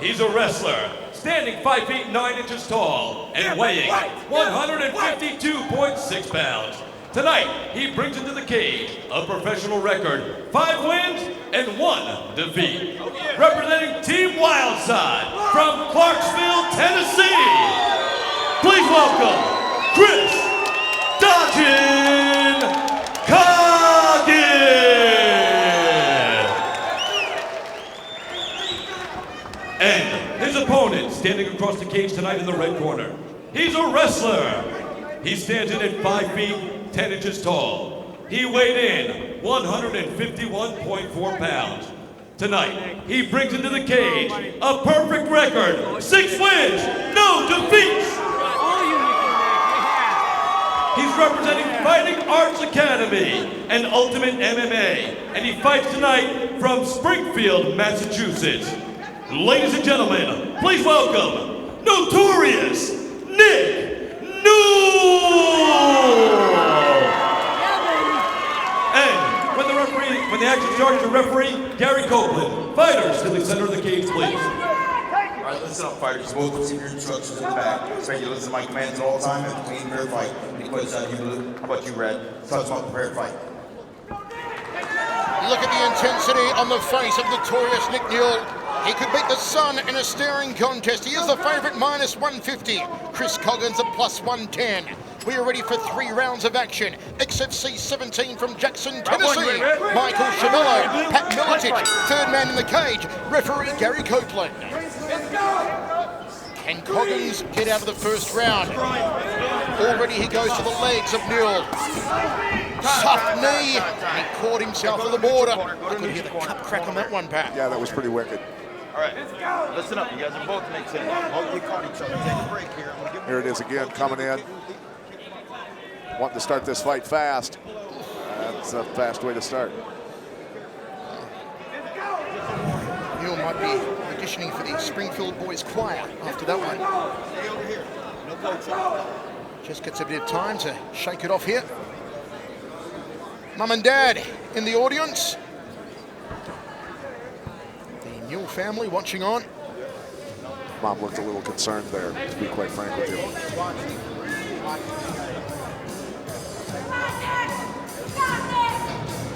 He's a wrestler, standing 5 feet 9 inches tall and weighing 152.6 pounds. Tonight, he brings into the cage a professional record, 5 wins and 1 defeat. Representing Team Wildside from Clarksville, Tennessee, please welcome Chris Dodgin Coggins. And his opponent standing across the cage tonight in the red corner. He's a wrestler. He stands in at 5 feet 10 inches tall. He weighed in 151.4 pounds. Tonight, he brings into the cage a perfect record, 6 wins, no defeats. He's representing Fighting Arts Academy and Ultimate MMA, and he fights tonight from Springfield, Massachusetts. Ladies and gentlemen, please welcome Notorious Nick Newell. When the action starts, the referee, Gary Copeland. Fighters to the center of the cage, please. All right, listen up, fighters. Both receive your instructions in the back. Expect you to listen to my commands at all times and clean fair fight. Any questions out of you, blue? How about you, red? Talk about prepared fight. Look at the intensity on the face of notorious Nick Newell. He could beat the sun in a staring contest. He is the favourite, minus 150. Chris Coggins at plus 110. We are ready for 3 rounds of action. XFC 17 from Jackson, Tennessee. Michael Chamello, Pat Milicic, third man in the cage. Referee Gary Copeland. Can Coggins get out of the first round? Already he goes to the legs of Newell. Tough knee. He caught himself at the border. I could hear the cup crack on that one, Pat. Yeah, that was pretty wicked. All right, listen up. You guys are both mixing. Both you caught each other. Take a break here. Here it is again, coming in. Wanting to start this fight fast. That's a fast way to start. Newell might be auditioning for the Springfield Boys Choir after that one. Stay over here. No coach. Just gets a bit of time to shake it off here. Mum and Dad in the audience. The Newell family watching on. Mom looked a little concerned there, to be quite frank with you.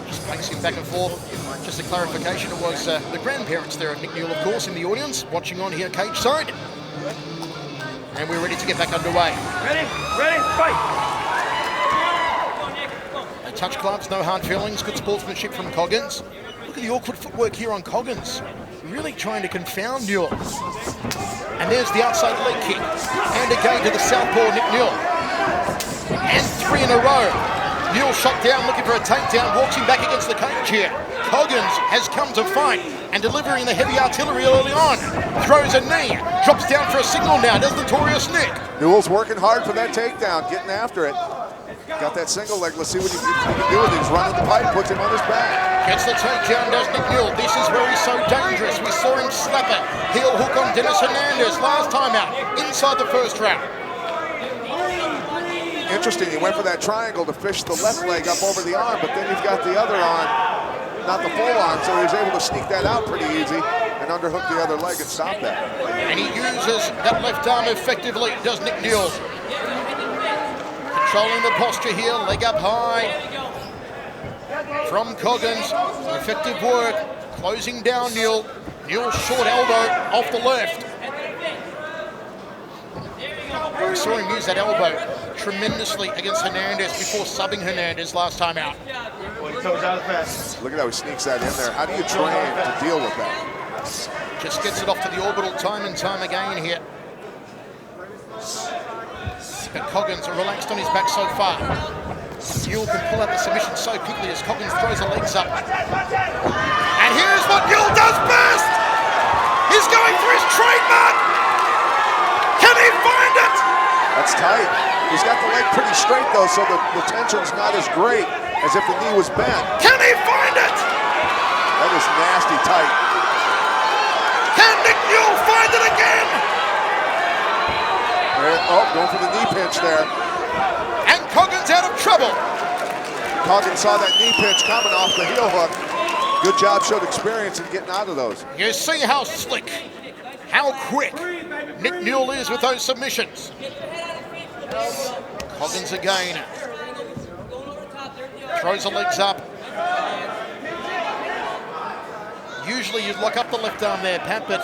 Just pacing back and forth. Just a clarification, it was the grandparents there of Nick Newell, of course, in the audience, watching on here cage side. And we're ready to get back underway. Ready, fight! They touch gloves, no hard feelings, good sportsmanship from Coggins. Look at the awkward footwork here on Coggins. Really trying to confound Newell. And there's the outside leg kick. And again to the southpaw Nick Newell. And 3 in a row. Newell shot down, looking for a takedown, walks him back against the cage here. Coggins has come to fight and delivering the heavy artillery early on. Throws a knee, drops down for a signal now, does Notorious Nick. Newell's working hard for that takedown, getting after it. Got that single leg, let's see what he can do with it. He's running the pipe, puts him on his back. Gets the takedown, does Nick Newell. This is where he's so dangerous. We saw him slap a heel hook on Dennis Hernandez last time out, inside the first round. Interesting, he went for that triangle to fish the left leg up over the arm, but then you've got the other arm, not the full arm, so he was able to sneak that out pretty easy and underhook the other leg and stop that. And he uses that left arm effectively, does Nick Newell. Controlling the posture here, leg up high. From Coggins, effective work, closing down Newell. Newell's short elbow off the left. We saw him use that elbow tremendously against Hernandez before subbing Hernandez last time out. Look at how he sneaks that in there. How do you train to deal with that? Just gets it off to the orbital time and time again here. But Coggins are relaxed on his back so far. Newell can pull out the submission so quickly as Coggins throws the legs up. And here's what Newell does best! He's going for his trademark! Can he find it? That's tight. He's got the leg pretty straight though, so the tension's not as great as if the knee was bent. Can he find it? That is nasty tight. Can Nick Newell find it again? Oh, going for the knee pinch there. And Coggins out of trouble. Coggins saw that knee pinch coming off the heel hook. Good job, showed experience in getting out of those. You see how slick, how quick Nick Newell is with those submissions. Coggins again. Throws the legs up. Usually you'd lock up the left arm there, Pat, but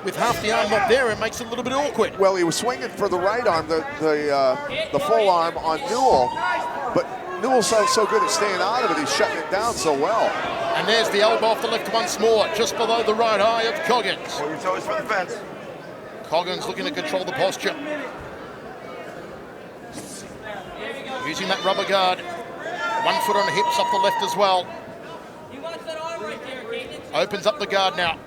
with half the arm not there, it makes it a little bit awkward. Well, he was swinging for the right arm, the full arm on Newell, but Newell's so good at staying out of it, he's shutting it down so well. And there's the elbow off the left once more, just below the right eye of Coggins. Hold your toes for the fence. Coggins looking to control the posture. Using that rubber guard. 1 foot on the hips, off the left as well. Opens up the guard now.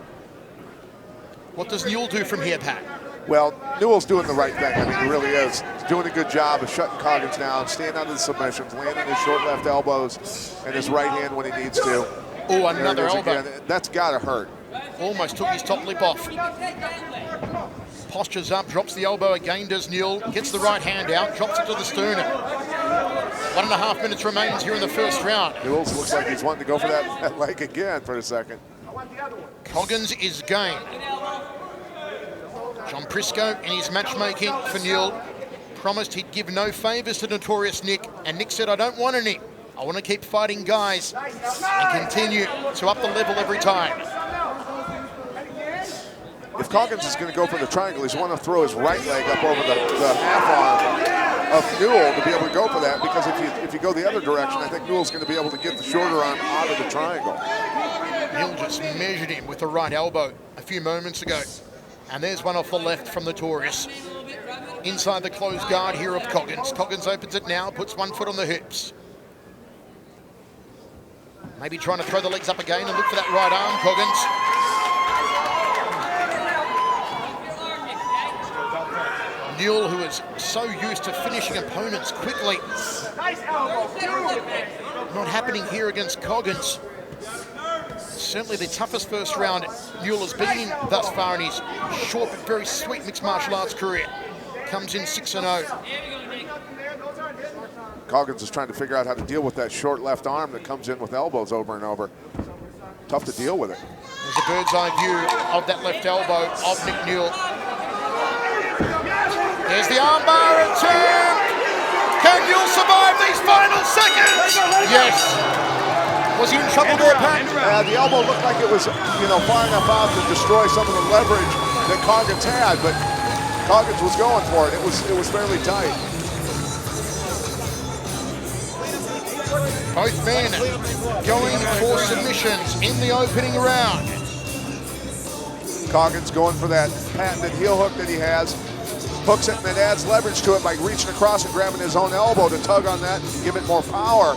What does Newell do from here, Pat? Well, Newell's doing the right thing. I mean, he really is. He's doing a good job of shutting Coggins down, staying out of the submissions, landing his short left elbows and his right hand when he needs to. Oh, another elbow. Again. That's got to hurt. Almost took his top lip off. Postures up, drops the elbow again, does Newell. Gets the right hand out, drops it to the sternum. 1.5 minutes remains here in the first round. Newell looks like he's wanting to go for that leg again for a second. Coggins is game. John Prisco in his matchmaking for Newell promised he'd give no favours to Notorious Nick, and Nick said, I don't want any. I want to keep fighting guys and continue to up the level every time. If Coggins is going to go for the triangle, he's want to throw his right leg up over the half arm of Newell to be able to go for that, because if you go the other direction, I think Newell's going to be able to get the shorter arm out of the triangle. Newell just measured him with the right elbow a few moments ago. And there's one off the left from Notorious. Inside the closed guard here of Coggins. Coggins opens it now, puts 1 foot on the hips. Maybe trying to throw the legs up again and look for that right arm, Coggins. Newell, who is so used to finishing opponents quickly. Not happening here against Coggins. Certainly the toughest first round Newell has been in thus far in his short but very sweet mixed martial arts career. Comes in 6-0. Coggins is trying to figure out how to deal with that short left arm that comes in with elbows over and over. Tough to deal with it. There's a bird's eye view of that left elbow of Nick Newell. There's the armbar attempt. Can Newell survive these final seconds? Yes. Was he in trouble there, Pat? The elbow looked like it was, far enough out to destroy some of the leverage that Coggins had, but Coggins was going for it. It was fairly tight. Both men going for submissions in the opening round. Coggins going for that patented heel hook that he has. Hooks it and then adds leverage to it by reaching across and grabbing his own elbow to tug on that and give it more power.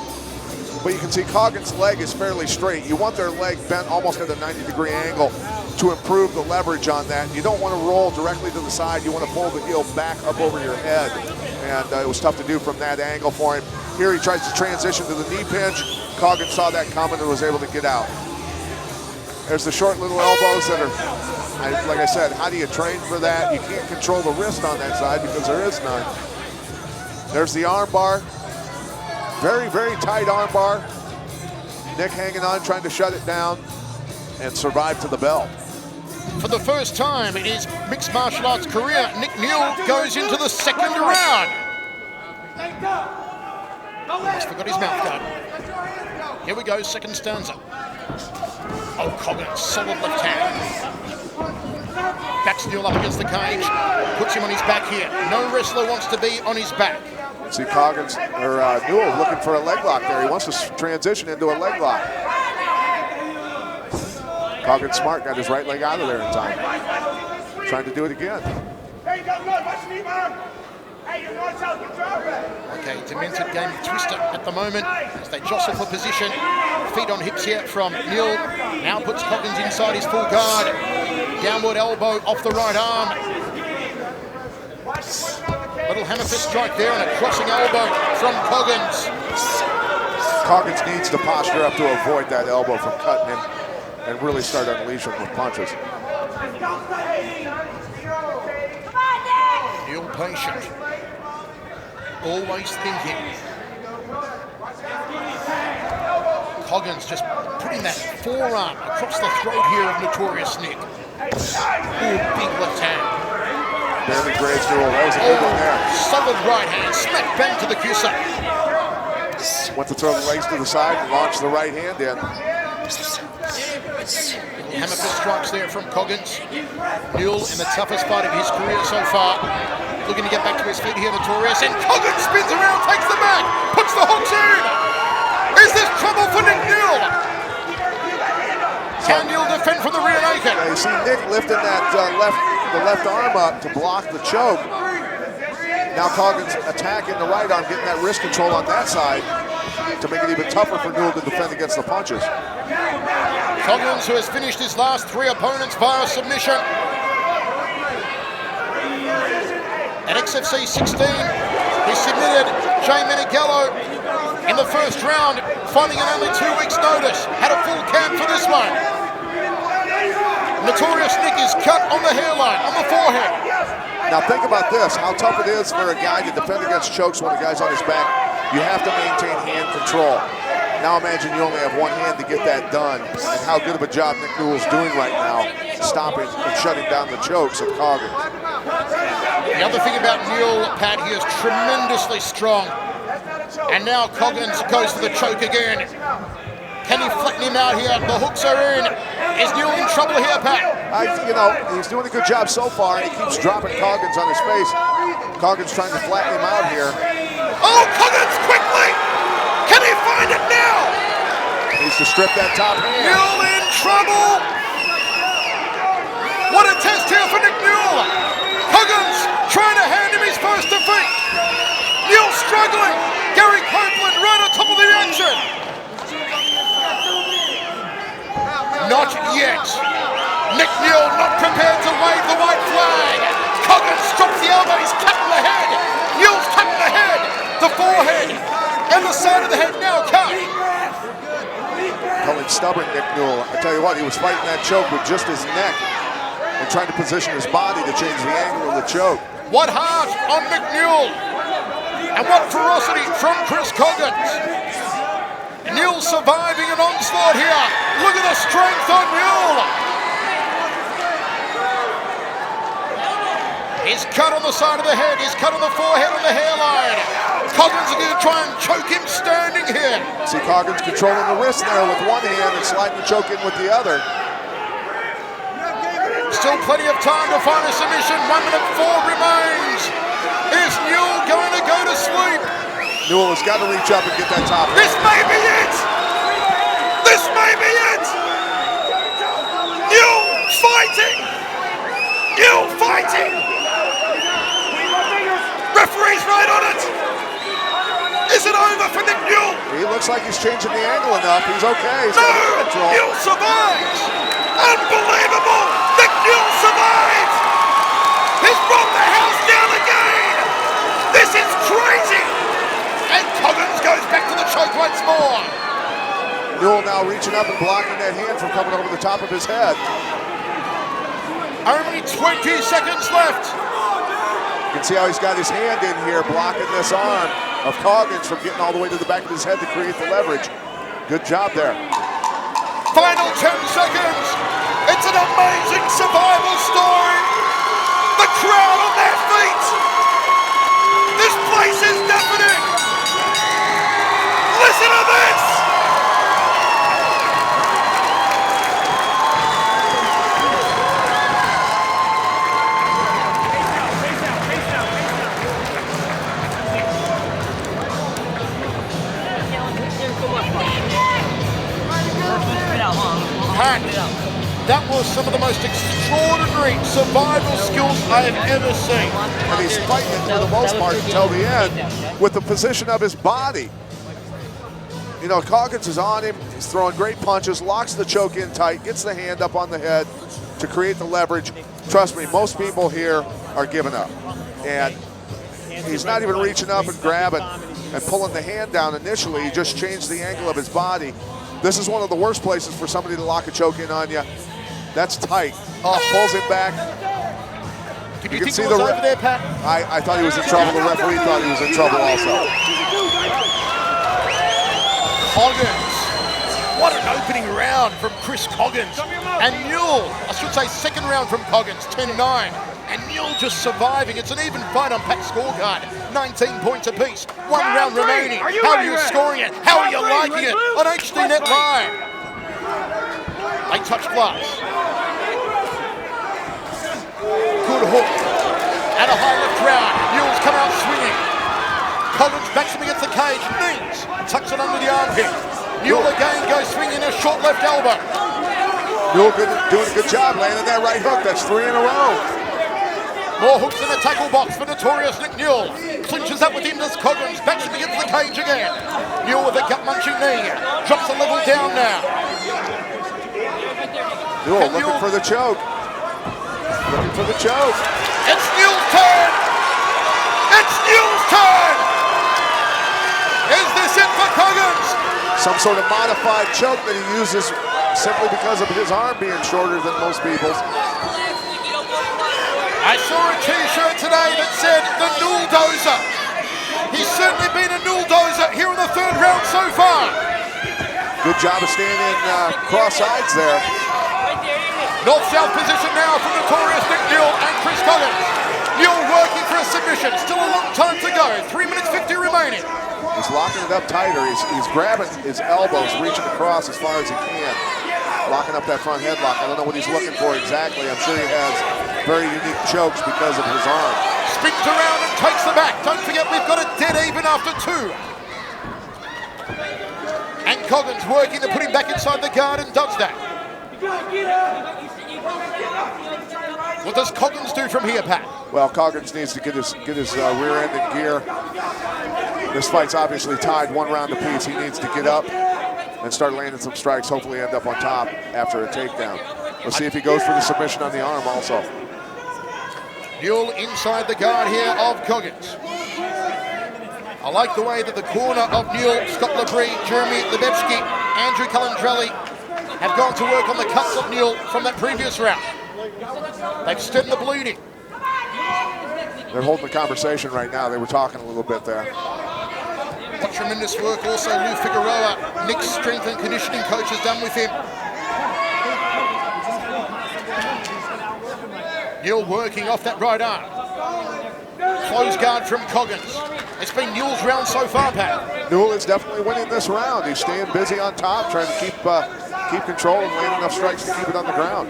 But you can see Coggins' leg is fairly straight. You want their leg bent almost at a 90-degree angle to improve the leverage on that. You don't want to roll directly to the side. You want to pull the heel back up over your head. And it was tough to do from that angle for him. Here he tries to transition to the knee pinch. Coggins saw that coming and was able to get out. There's the short little elbows that are, like I said, how do you train for that? You can't control the wrist on that side because there is none. There's the arm bar. Very, very tight arm bar. Nick hanging on, trying to shut it down and survive to the bell. For the first time in his mixed martial arts career, Nick Newell goes into the second round. Almost forgot his mouth guard. Here we go, second stanza. Oh, Coggins, solid left hand. Backs Newell up against the cage, puts him on his back here. No wrestler wants to be on his back. See Coggins, or Newell looking for a leg lock there. He wants to transition into a leg lock. Coggins smart, got his right leg out of there in time. Trying to do it again. Okay, demented game of Twister at the moment as they jostle for position. Feet on hips here from Newell. Now puts Coggins inside his full guard. Downward elbow off the right arm. Little hammer fist strike there and a crossing elbow from Coggins. Coggins needs to posture up to avoid that elbow from cutting him and really start unleashing with punches. Newell patient. Always thinking. Coggins just putting that forearm across the throat here of Notorious Nick. Ooh, big left hand. Barely grazed Newell. That was a good one there. Solid right hand, smack bang to the kisser. Went to throw the legs to the side and launched the right hand in. Hammer fist strikes there from Coggins. Newell in the toughest fight of his career so far. Looking to get back to his feet here, Notorious. And Coggins spins around, takes the back, puts the hooks in. Is this trouble for Nick Newell? Can Newell defend from the rear naked? Yeah, you see Nick lifting that left arm up to block the choke. Now Coggins attacking the right arm, getting that wrist control on that side to make it even tougher for Newell to defend against the punches. Coggins, who has finished his last 3 opponents via submission. At XFC 16, he submitted Jay Menigello in the first round, fighting in only 2 weeks' notice. Had a full camp for this one. Notorious Nick is cut on the hairline, on the forehead. Now think about this, how tough it is for a guy to defend against chokes when the guy's on his back. You have to maintain hand control. Now imagine you only have one hand to get that done, and how good of a job Nick Newell's doing right now, stopping and shutting down the chokes of Coggins. The other thing about Newell, Pat, he is tremendously strong. And now Coggins goes for the choke again. Can he flatten him out here? The hooks are in. Is Newell in trouble here, Pat? He's doing a good job so far, and he keeps dropping Coggins on his face. Coggins trying to flatten him out here. Oh, Coggins quickly! Can he find it now? Needs to strip that top hand. Newell in trouble! What a test here for Nick Newell! Coggins trying to hand him his first defeat. Newell struggling. Gary Copeland right on top of the action. Not yet. Nick Newell not prepared to wave the white flag. Coggins drops the elbow. He's cutting the head. Newell's cutting the head, the forehead, and the side of the head now cut. Calling stubborn Nick Newell. I tell you what, he was fighting that choke with just his neck and trying to position his body to change the angle of the choke. What heart on Nick Newell, and what ferocity from Chris Coggins. Newell surviving an onslaught here. Look at the strength on Newell. He's cut on the side of the head. He's cut on the forehead and the hairline. Coggins is going to try and choke him standing here. See Coggins controlling the wrist there with one hand and sliding the choke in with the other. Still plenty of time to find a submission. 1 minute 4 remains. Is Newell going to go to sleep? Newell has got to reach up and get that top hand. This may be it! This may be it! Newell fighting! Newell fighting! Referee's right on it! Is it over for Nick Newell? He looks like he's changing the angle enough. He's okay. He's No! got control. Newell survives! Unbelievable! Nick Newell survives! He's brought the house down again! This is crazy! And Coggins goes back to the choke once more. Newell now reaching up and blocking that hand from coming over the top of his head. Only 20 seconds left. You can see how he's got his hand in here blocking this arm of Coggins from getting all the way to the back of his head to create the leverage. Good job there. Final 10 seconds. It's an amazing survival story. The crowd on their feet. This place is deafening. Listen to this. Pat, that was some of the most extraordinary survival skills I have ever seen. And he's fighting it for the most part until the end with the position of his body. You know, Coggins is on him. He's throwing great punches, locks the choke in tight, gets the hand up on the head to create the leverage. Trust me, most people here are giving up. And he's not even reaching up and grabbing and pulling the hand down initially. He just changed the angle of his body. This is one of the worst places for somebody to lock a choke in on you. That's tight. Oh, pulls it back. Did you think it was over there, Pat? I thought he was in trouble. The referee thought he was in trouble also. Coggins What an opening round from Chris Coggins. And Newell, I should say second round from Coggins, 10-9. And Newell just surviving. It's an even fight on Pat's scorecard. 19 points apiece. One round remaining. How are you scoring it? How are you liking it on HD Net Live? They touch glass. Good hook. And a high left round. Newell's come out swinging. Coggins backs him against the cage. Knees. Tucks it under the armpit. Newell again goes swinging a short left elbow. Newell doing a good job landing that right hook. That's 3 in a row. More hooks in the tackle box for notorious Nick Newell. Clinches up with him as Coggins backs him against the cage again. Newell with a gut-munching knee. Drops the level down now. Newell looking for the choke. Looking for the choke. It's Newell's turn! It's Newell's turn! Is this it for Coggins? Some sort of modified choke that he uses simply because of his arm being shorter than most people's. I saw a t-shirt today that said the Newell Dozer. He's certainly been a Newell Dozer here in the third round so far. Good job of standing cross sides there. North-south position now from notorious Nick Newell and Chris Coggins. Newell working for a submission. Still a long time to go. 3 minutes 50 remaining. He's locking it up tighter. He's grabbing his elbows, reaching across as far as he can. Locking up that front headlock. I don't know what he's looking for exactly. I'm sure he has very unique chokes because of his arm. Spins around and takes the back. Don't forget we've got a dead even after 2. And Coggins working to put him back inside the guard and does that. What does Coggins do from here, Pat? Well, Coggins needs to get his rear end in gear. This fight's obviously tied 1 round apiece. He needs to get up and start landing some strikes, hopefully end up on top after a takedown. We'll see if he goes for the submission on the arm also. Newell inside the guard here of Coggins. I like the way that the corner of Newell, Scott Labrie, Jeremy Lebevsky, Andrew Calandrelli have gone to work on the cuts of Newell from that previous round. They've stemmed the bleeding. They're holding the conversation right now. They were talking a little bit there. What tremendous work also Lou Figueroa, Nick's strength and conditioning coach, has done with him. Newell working off that right arm. Close guard from Coggins. It's been Newell's round so far, Pat. Newell is definitely winning this round. He's staying busy on top, trying to keep control and land enough strikes to keep it on the ground.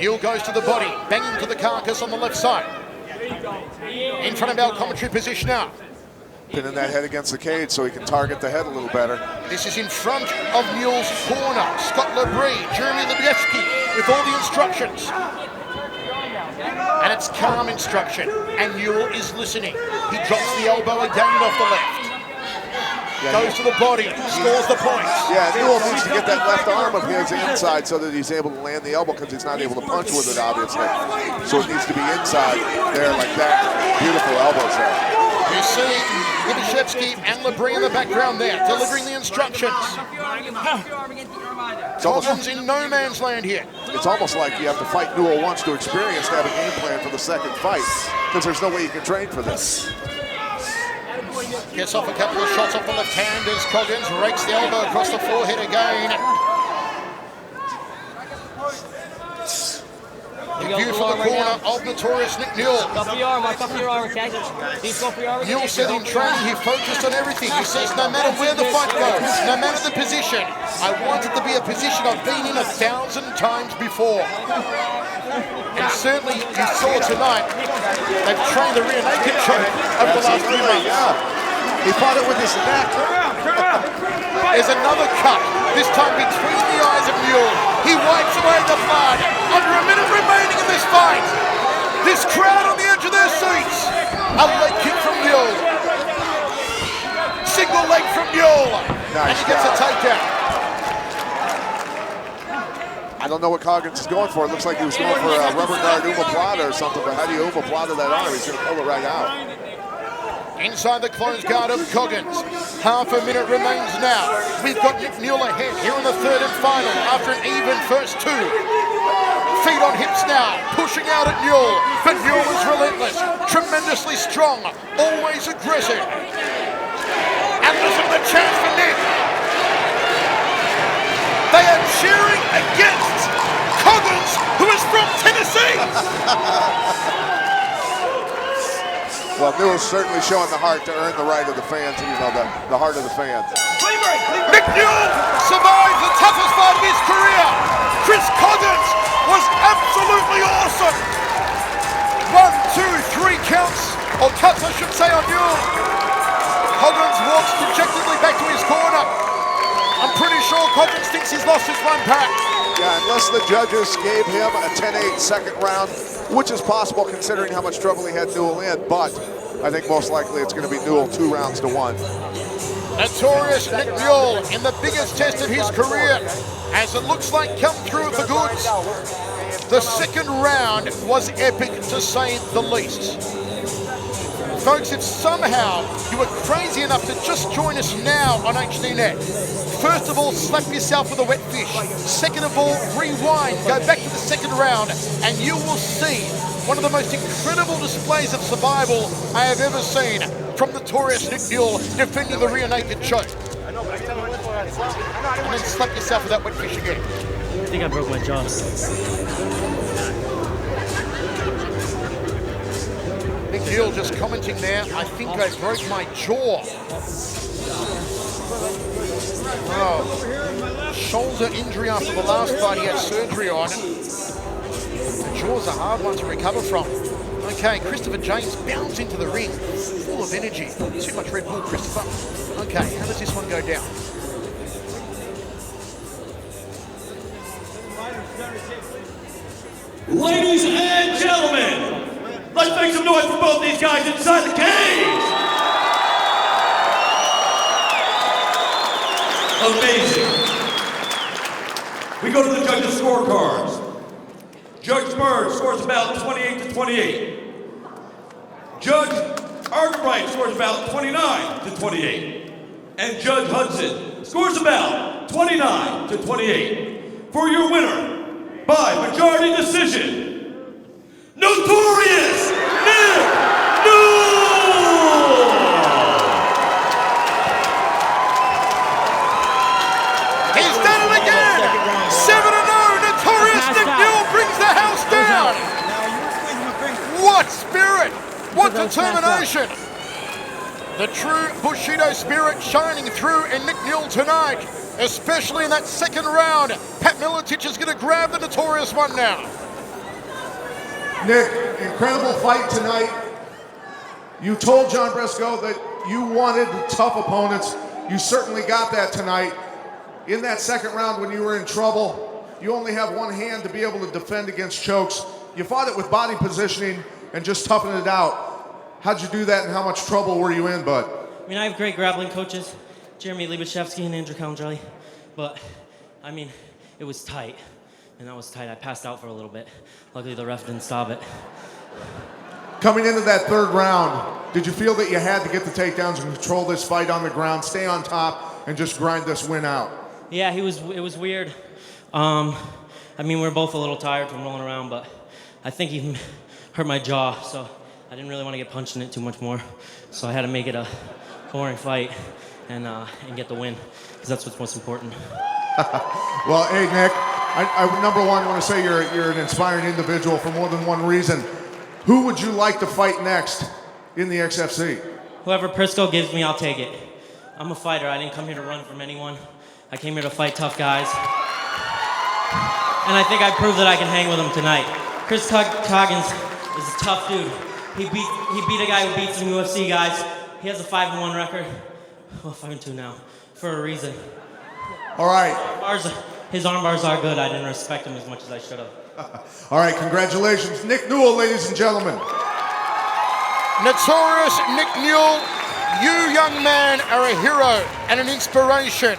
Newell goes to the body, banging to the carcass on the left side. In front of our commentary position now. Pinning that head against the cage so he can target the head a little better. This is in front of Newell's corner. Scott Labrie, Jeremy Lebevsky with all the instructions. And it's calm instruction. And Newell is listening. He drops the elbow again off the left. Goes to the body, scores the points. Yeah, Newell needs to get that left arm of his inside so that he's able to land the elbow because he's not able to punch with it, obviously. So it needs to be inside there like that. Beautiful elbows there. You see Lebevsky and Labrie in the background there, delivering the instructions. Coggins in no man's land here. It's almost like you have to fight Newell once to experience to have a game plan for the second fight because there's no way you can train for this. Gets off a couple of shots off the left hand as Coggins rakes the elbow across the forehead again. The view from the corner of notorious Nick Newell. Go for your arm, Mark. Go for your arm, okay? Please go for your arm. Newell said in training he focused on everything. He says no matter where the fight goes, no matter the position, I want it to be a position I've been in 1,000 times before. And certainly you saw tonight, they've trained the rear naked choke over the last few months. He fought it with his neck. There's another cut, this time between the eyes of Newell. He wipes away the blood. Under a minute remaining in this fight. This crowd on the edge of their seats. A leg kick from Newell. Single leg from Newell. And he gets a takedown. I don't know what Coggins is going for. It looks like he was going for a rubber guard omoplata or something, but how do you omoplata that arm? He's going to pull it right out. Inside the closed guard of Coggins. Half a minute remains now. We've got Nick Newell ahead here in the third and final after an even first 2. Feet on hips now, pushing out at Newell. But Newell is relentless, tremendously strong, always aggressive. And listen to the chance for Nick. They are cheering against Coggins, who is from Tennessee. Well, Newell's certainly showing the heart to earn the right of the fans, the heart of the fans. Nick Newell survived the toughest fight of his career. Chris Coggins was absolutely awesome. 1, 2, 3 counts, or cuts I should say, on Newell. Coggins walks dejectedly back to his corner. I'm pretty sure Coggins thinks he's lost his one pack. Yeah, unless the judges gave him a 10-8 second round, which is possible considering how much trouble he had Newell in, but I think most likely it's going to be Newell 2 rounds to 1. Notorious Nick Newell in the biggest test of his career, as it looks like come through with the goods. The second round was epic to say the least. Folks, if somehow you were crazy enough to just join us now on HDNet, first of all, slap yourself with a wet fish. Second of all, rewind, go back to the second round, and you will see one of the most incredible displays of survival I have ever seen from notorious Nick Newell defending the rear naked choke. And then slap yourself with that wet fish again. I think I broke my jaw. Nick Newell just commenting there, I think I broke my jaw. Oh, shoulder injury after the last fight he had surgery on. The jaw's a hard one to recover from. Okay, Christopher James bounds into the ring, full of energy. Too much Red Bull, Christopher. Okay, how does this one go down? Ladies and gentlemen, let's make some noise for both these guys inside the cage! Amazing. We go to the judges' scorecards. Judge Bird scores about 28-28. Judge Arkwright scores about 29-28. And Judge Hudson scores about 29-28. For your winner, by majority decision, Notorious Nick Newell! He's done it again! 7-0, Notorious Nick Newell brings the house down! What spirit! What determination! The true Bushido spirit shining through in Nick Newell tonight, especially in that second round. Pat Miletich is going to grab the Notorious one now. Nick, incredible fight tonight. You told John Briscoe that you wanted tough opponents. You certainly got that tonight. In that second round when you were in trouble, you only have one hand to be able to defend against chokes. You fought it with body positioning and just toughened it out. How'd you do that and how much trouble were you in, bud? I mean, I have great grappling coaches, Jeremy Libashevsky and Andrew Kalanjali, but I mean, it was tight, and that was tight. I passed out for a little bit. Luckily, the ref didn't stop it. Coming into that third round, did you feel that you had to get the takedowns and control this fight on the ground, stay on top, and just grind this win out? Yeah, it was weird. I mean, we were both a little tired from rolling around, but I think he hurt my jaw, so I didn't really want to get punched in it too much more. So I had to make it a boring fight and get the win, because that's what's most important. Well, hey, Nick, I number one want to say you're an inspiring individual for more than one reason. Who would you like to fight next in the XFC? Whoever Prisco gives me, I'll take it. I'm a fighter. I didn't come here to run from anyone. I came here to fight tough guys. And I think I proved that I can hang with them tonight. Chris Coggins is a tough dude. He beat a guy who beat some UFC guys. He has a 5-1 record. Well, 5-2 now, for a reason. All right. His arm bars are good. I didn't respect him as much as I should have. All right, congratulations. Nick Newell, ladies and gentlemen. Notorious Nick Newell, you young man are a hero and an inspiration.